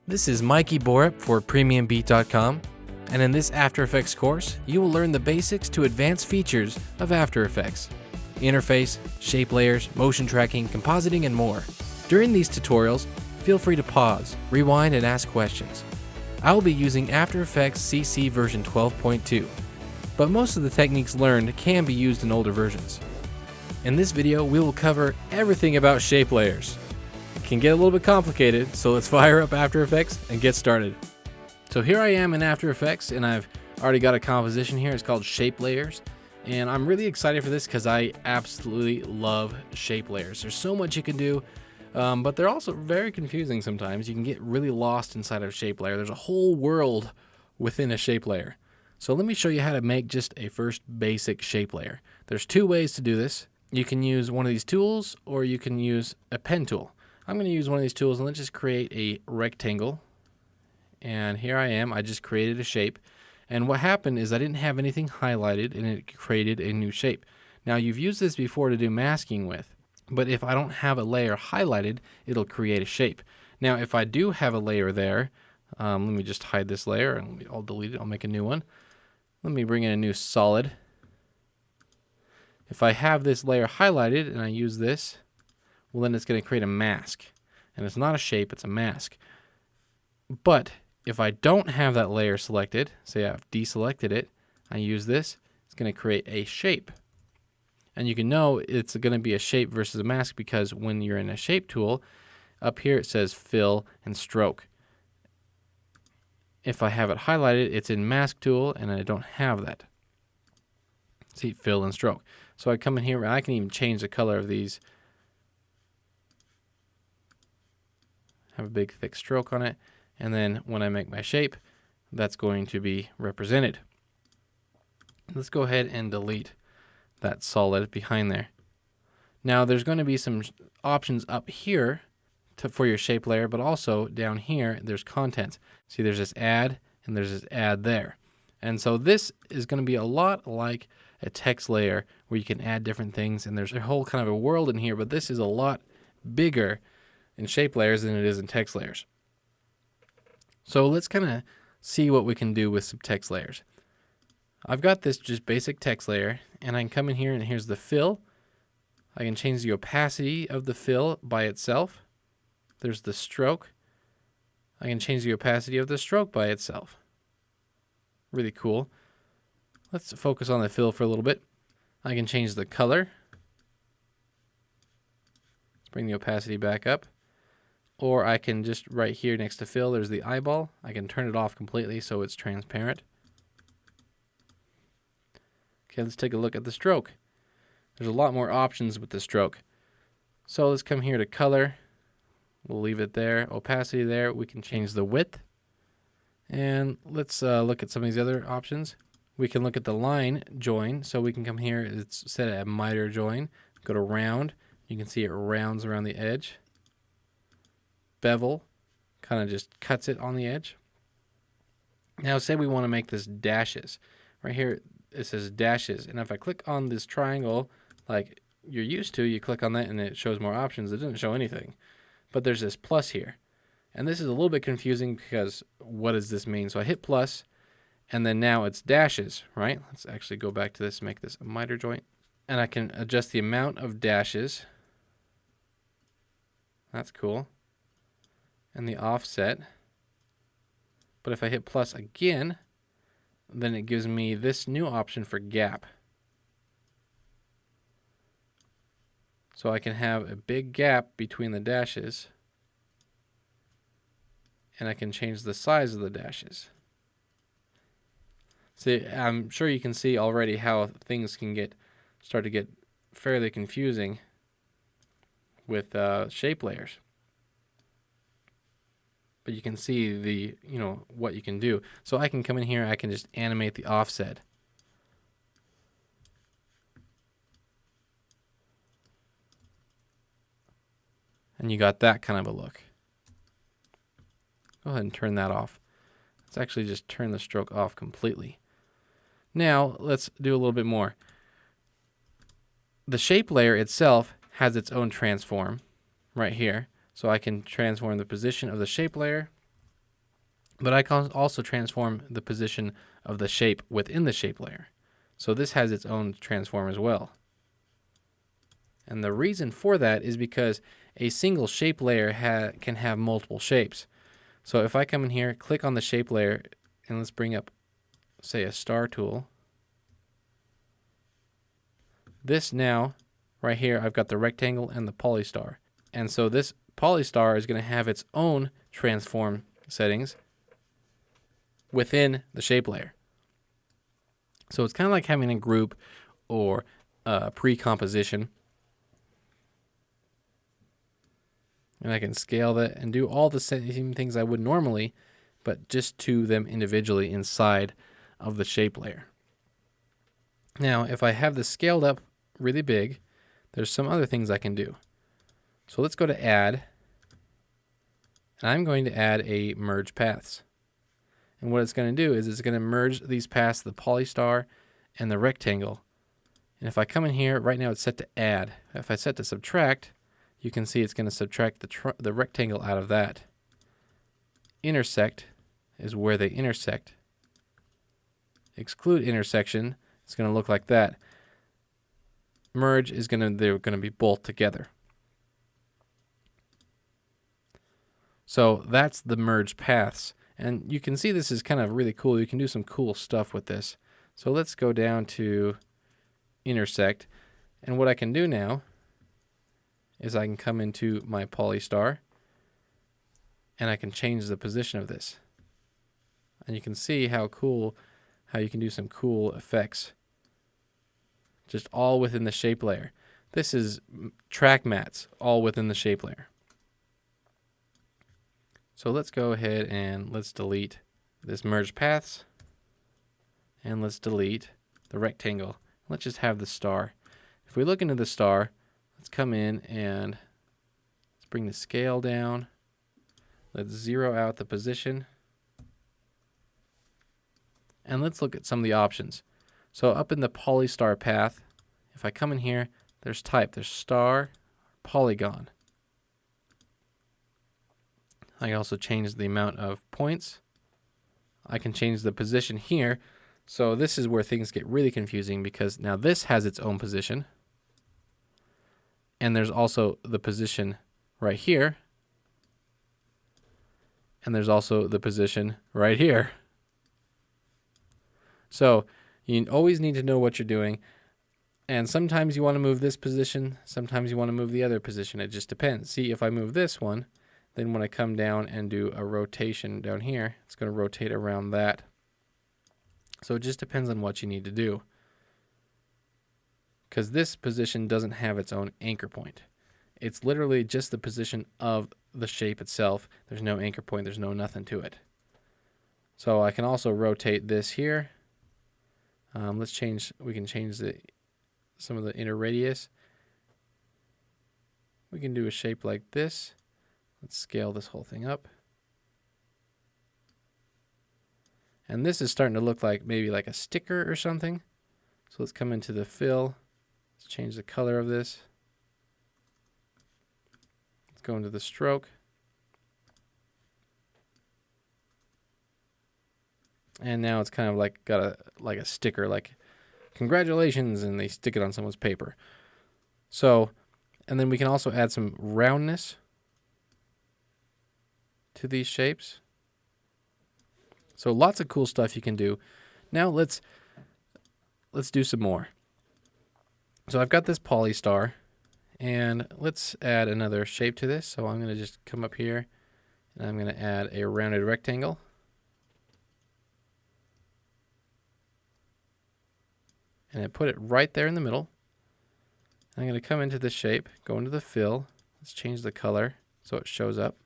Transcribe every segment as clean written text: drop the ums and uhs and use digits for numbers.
This is Mikey Borup for PremiumBeat.com, and in this After Effects course, you will learn the basics to advanced features of After Effects: interface, shape layers, motion tracking, compositing, and more. During these tutorials, feel free to pause, rewind, and ask questions. I will be using After Effects CC version 12.2, but most of the techniques learned can be used in older versions. In this video, we will cover everything about shape layers. It can get a little bit complicated, so let's fire up After Effects and get started. So here I am in After Effects, and I've already got a composition here. It's called Shape Layers, and I'm really excited for this because I absolutely love shape layers. There's so much you can do, but they're also very confusing sometimes. You can get really lost inside of a shape layer. There's a whole world within a shape layer. So let me show you how to make just a first basic shape layer. There's two ways to do this. You can use one of these tools, or you can use a pen tool. I'm going to use one of these tools, and let's just create a rectangle. And here I am. I just created a shape. And what happened is I didn't have anything highlighted, and it created a new shape. Now, you've used this before to do masking with, but if I don't have a layer highlighted, it'll create a shape. Now, if I do have a layer there, let me just hide this layer, and I'll delete it. I'll make a new one. Let me bring in a new solid. If I have this layer highlighted and I use this, well, then it's going to create a mask. And it's not a shape, it's a mask. But if I don't have that layer selected, say I've deselected it, I use this, it's going to create a shape. And you can know it's going to be a shape versus a mask because when you're in a shape tool, up here it says fill and stroke. If I have it highlighted, it's in mask tool, and I don't have that. See, fill and stroke. So I come in here, and I can even change the color of these. Have a big thick stroke on it, and then when I make my shape, that's going to be represented. Let's go ahead and delete that solid behind there. Now there's going to be some options up here for your shape layer, but also down here there's content. See, there's this add and there's this add there. And so this is going to be a lot like a text layer where you can add different things, and there's a whole kind of a world in here, but this is a lot bigger in shape layers than it is in text layers. So let's kind of see what we can do with some text layers. I've got this just basic text layer, and I can come in here, and here's the fill. I can change the opacity of the fill by itself. There's the stroke. I can change the opacity of the stroke by itself. Really cool. Let's focus on the fill for a little bit. I can change the color. Let's bring the opacity back up. Or I can just right here next to fill, there's the eyeball. I can turn it off completely so it's transparent. Okay, let's take a look at the stroke. There's a lot more options with the stroke. So let's come here to color. We'll leave it there. Opacity there. We can change the width. And let's look at some of these other options. We can look at the line join. So we can come here. It's set at a miter join. Go to round. You can see it rounds around the edge. Bevel kind of just cuts it on the edge. Now say we want to make this dashes. Right here it says dashes, and if I click on this triangle like you're used to, you click on that and it shows more options. It doesn't show anything, but there's this plus here, and this is a little bit confusing because what does this mean? So I hit plus, and then now it's dashes, right? Let's actually go back to this, make this a miter joint, and I can adjust the amount of dashes. That's cool. And the offset. But if I hit plus again, then it gives me this new option for gap. So I can have a big gap between the dashes, and I can change the size of the dashes. See, I'm sure you can see already how things can start to get fairly confusing with shape layers. But you can see what you can do. So I can come in here, I can just animate the offset. And you got that kind of a look. Go ahead and turn that off. Let's actually just turn the stroke off completely. Now let's do a little bit more. The shape layer itself has its own transform right here. So I can transform the position of the shape layer. But I can also transform the position of the shape within the shape layer. So this has its own transform as well. And the reason for that is because a single shape layer can have multiple shapes. So if I come in here, click on the shape layer, and let's bring up, say, a star tool. This now, right here, I've got the rectangle and the polystar. And so this polystar is going to have its own transform settings within the shape layer. So it's kind of like having a group or a pre-composition. And I can scale that and do all the same things I would normally, but just to them individually inside of the shape layer. Now, if I have this scaled up really big, there's some other things I can do. So let's go to Add, and I'm going to add a Merge Paths. And what it's going to do is it's going to merge these paths, the polystar and the rectangle. And if I come in here, right now it's set to Add. If I set to Subtract, you can see it's going to subtract the rectangle out of that. Intersect is where they intersect. Exclude intersection, it's going to look like that. Merge is they're going to be both together. So that's the merge paths. And you can see this is kind of really cool. You can do some cool stuff with this. So let's go down to intersect. And what I can do now is I can come into my polystar and I can change the position of this. And you can see how you can do some cool effects just all within the shape layer. This is track mats all within the shape layer. So let's go ahead and let's delete this merge paths, and let's delete the rectangle. Let's just have the star. If we look into the star, let's come in and let's bring the scale down. Let's zero out the position. And let's look at some of the options. So up in the polystar path, if I come in here, there's type, there's star, polygon. I can also change the amount of points. I can change the position here. So this is where things get really confusing, because now this has its own position. And there's also the position right here. And there's also the position right here. So you always need to know what you're doing. And sometimes you want to move this position. Sometimes you want to move the other position. It just depends. See, if I move this one, then when I come down and do a rotation down here, it's going to rotate around that. So it just depends on what you need to do. Because this position doesn't have its own anchor point. It's literally just the position of the shape itself. There's no anchor point. There's no nothing to it. So I can also rotate this here. We can change some of the inner radius. We can do a shape like this. Let's scale this whole thing up. And this is starting to look like maybe like a sticker or something. So let's come into the fill. Let's change the color of this. Let's go into the stroke. And now it's kind of like got a sticker, like congratulations, and they stick it on someone's paper. So, and then we can also add some roundness to these shapes. So lots of cool stuff you can do. Now let's do some more. So I've got this polystar, and let's add another shape to this. So I'm going to just come up here and I'm going to add a rounded rectangle. And I put it right there in the middle. I'm going to come into the shape, go into the fill. Let's change the color so it shows up.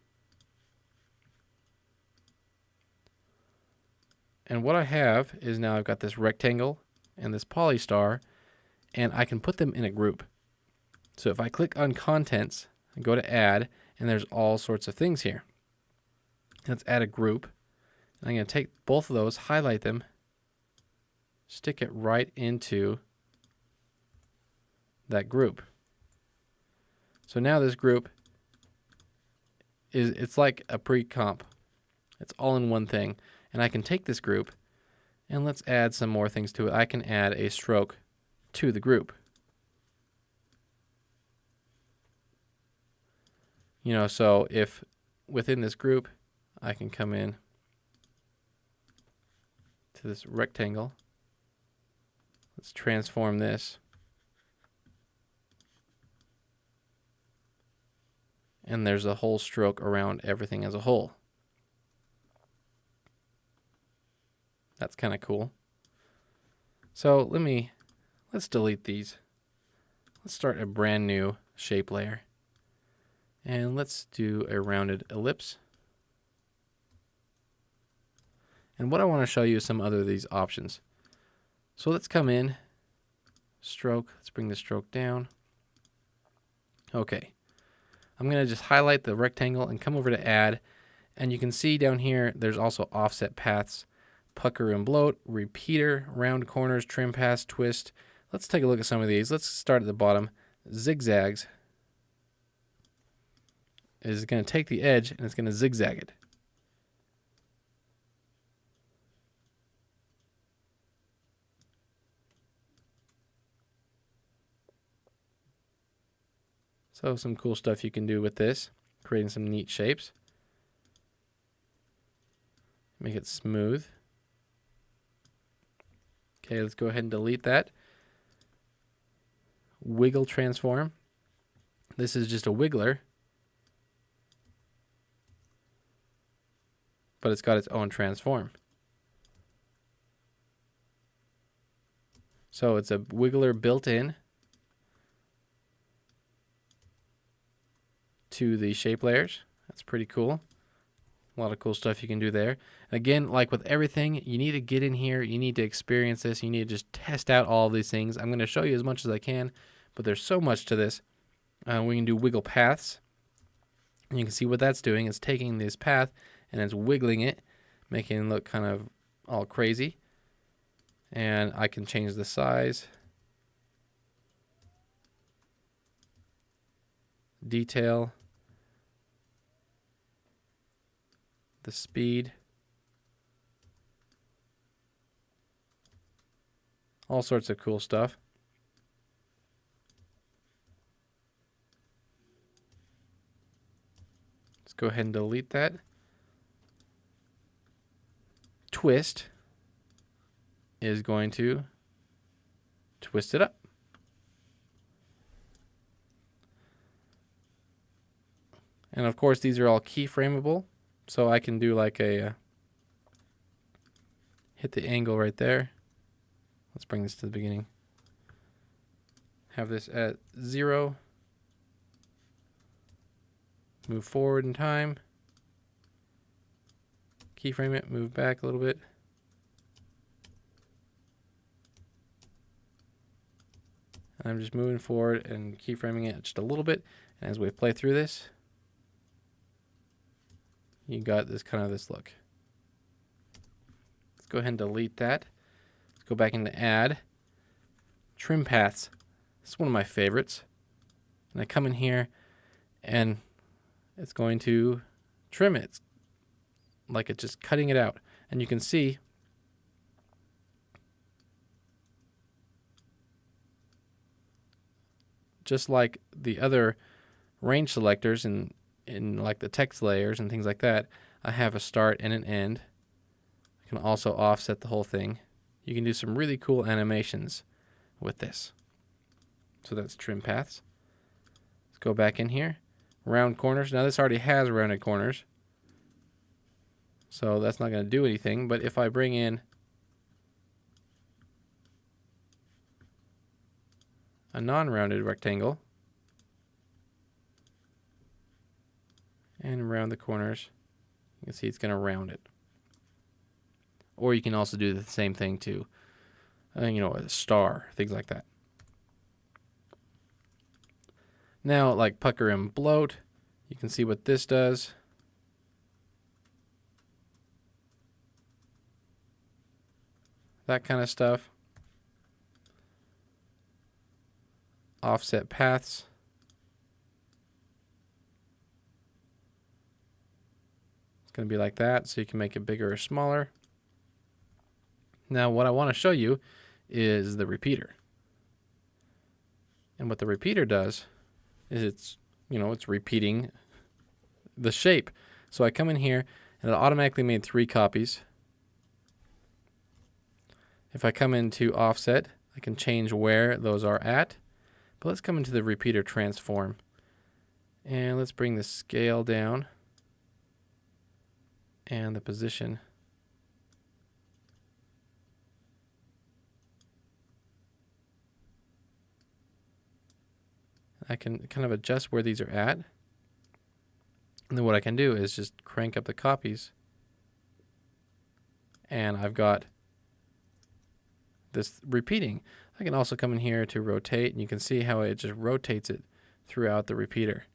And what I have is now I've got this rectangle and this polystar, and I can put them in a group. So if I click on Contents and go to Add, and there's all sorts of things here. Let's add a group. I'm going to take both of those, highlight them, stick it right into that group. So now this group it's like a pre-comp It's all in one thing. And I can take this group and let's add some more things to it. I can add a stroke to the group. You know, so if within this group, I can come in to this rectangle. Let's transform this. And there's a whole stroke around everything as a whole. That's kind of cool. So let's delete these. Let's start a brand new shape layer. And let's do a rounded ellipse. And what I want to show you is some other of these options. So let's come in, stroke, let's bring the stroke down. Okay. I'm going to just highlight the rectangle and come over to add. And you can see down here, there's also offset paths, pucker and bloat, repeater, round corners, trim paths, twist. Let's take a look at some of these. Let's start at the bottom. Zigzags is going to take the edge and it's going to zigzag it. So some cool stuff you can do with this, creating some neat shapes. Make it smooth. Okay, let's go ahead and delete that. Wiggle transform. This is just a wiggler, but it's got its own transform. So it's a wiggler built in to the shape layers. That's pretty cool. A lot of cool stuff you can do there. Again, like with everything, you need to get in here, you need to experience this, you need to just test out all of these things. I'm going to show you as much as I can, but there's so much to this. We can do wiggle paths. And you can see what that's doing. It's taking this path and it's wiggling it, making it look kind of all crazy. And I can change the size, detail, the speed, all sorts of cool stuff. Let's go ahead and delete that. Twist is going to twist it up. And of course, these are all keyframeable. So I can do like a hit the angle right there. Let's bring this to the beginning. Have this at 0. Move forward in time. Keyframe it, move back a little bit. And I'm just moving forward and keyframing it just a little bit. And as we play through this, you got this kind of this look. Let's go ahead and delete that. Let's go back into add. Trim paths. This is one of my favorites. And I come in here and it's going to trim it. It's like it's just cutting it out. And you can see just like the other range selectors in like the text layers and things like that, I have a start and an end. I can also offset the whole thing. You can do some really cool animations with this. So that's trim paths. Let's go back in here. Round corners. Now this already has rounded corners, so that's not going to do anything. But if I bring in a non-rounded rectangle and around the corners, you can see it's going to round it. Or you can also do the same thing to, a star, things like that. Now, like pucker and bloat, you can see what this does. That kind of stuff. Offset paths. It's going to be like that, so you can make it bigger or smaller. Now what I want to show you is the repeater. And what the repeater does is it's repeating the shape. So I come in here and it automatically made 3 copies. If I come into offset, I can change where those are at. But let's come into the repeater transform. And let's bring the scale down and the position. I can kind of adjust where these are at. And then what I can do is just crank up the copies. And I've got this repeating. I can also come in here to rotate, and you can see how it just rotates it throughout the repeater.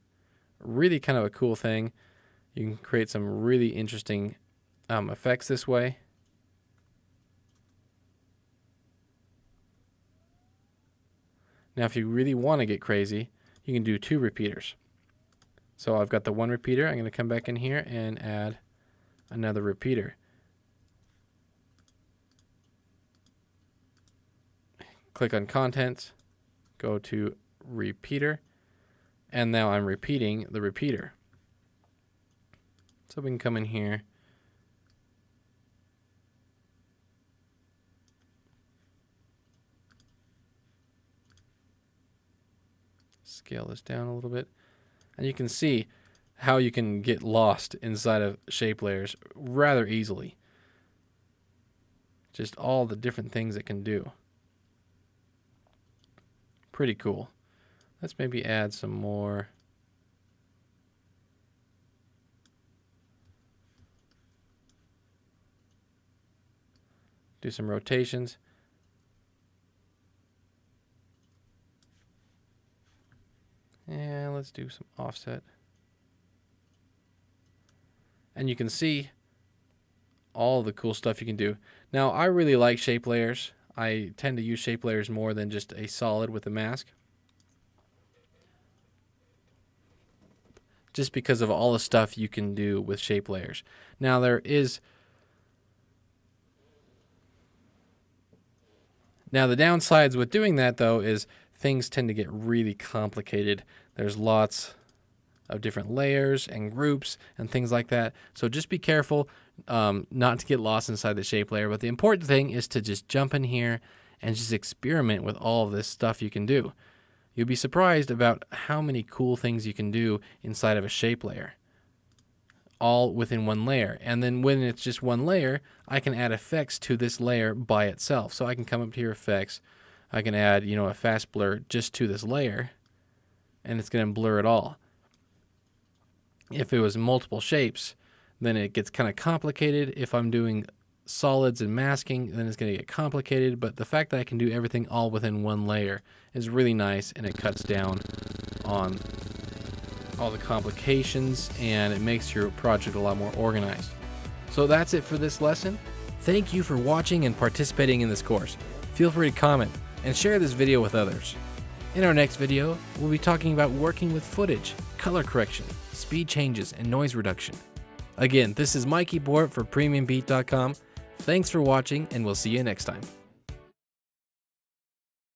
Really kind of a cool thing. You can create some really interesting effects this way. Now if you really want to get crazy, you can do 2 repeaters. So I've got the 1 repeater. I'm going to come back in here and add another repeater. Click on Contents, go to Repeater, and now I'm repeating the repeater. So we can come in here, scale this down a little bit, and you can see how you can get lost inside of shape layers rather easily. Just all the different things it can do. Pretty cool. Let's maybe add some more. Do some rotations. And let's do some offset. And you can see all the cool stuff you can do. Now, I really like shape layers. I tend to use shape layers more than just a solid with a mask, just because of all the stuff you can do with shape layers. Now the downsides with doing that though is things tend to get really complicated. There's lots of different layers and groups and things like that. So just be careful not to get lost inside the shape layer. But the important thing is to just jump in here and just experiment with all of this stuff you can do. You'll be surprised about how many cool things you can do inside of a shape layer, all within one layer. And then when it's just one layer, I can add effects to this layer by itself. So I can come up to your effects. I can add, a fast blur just to this layer, and it's going to blur it all. If it was multiple shapes, then it gets kind of complicated. If I'm doing solids and masking, then it's going to get complicated. But the fact that I can do everything all within one layer is really nice, and it cuts down on all the complications, and it makes your project a lot more organized. So that's it for this lesson. Thank you for watching and participating in this course. Feel free to comment and share this video with others. In our next video, we'll be talking about working with footage, color correction, speed changes, and noise reduction. Again, this is Mikey Bort for PremiumBeat.com. Thanks for watching, and we'll see you next time.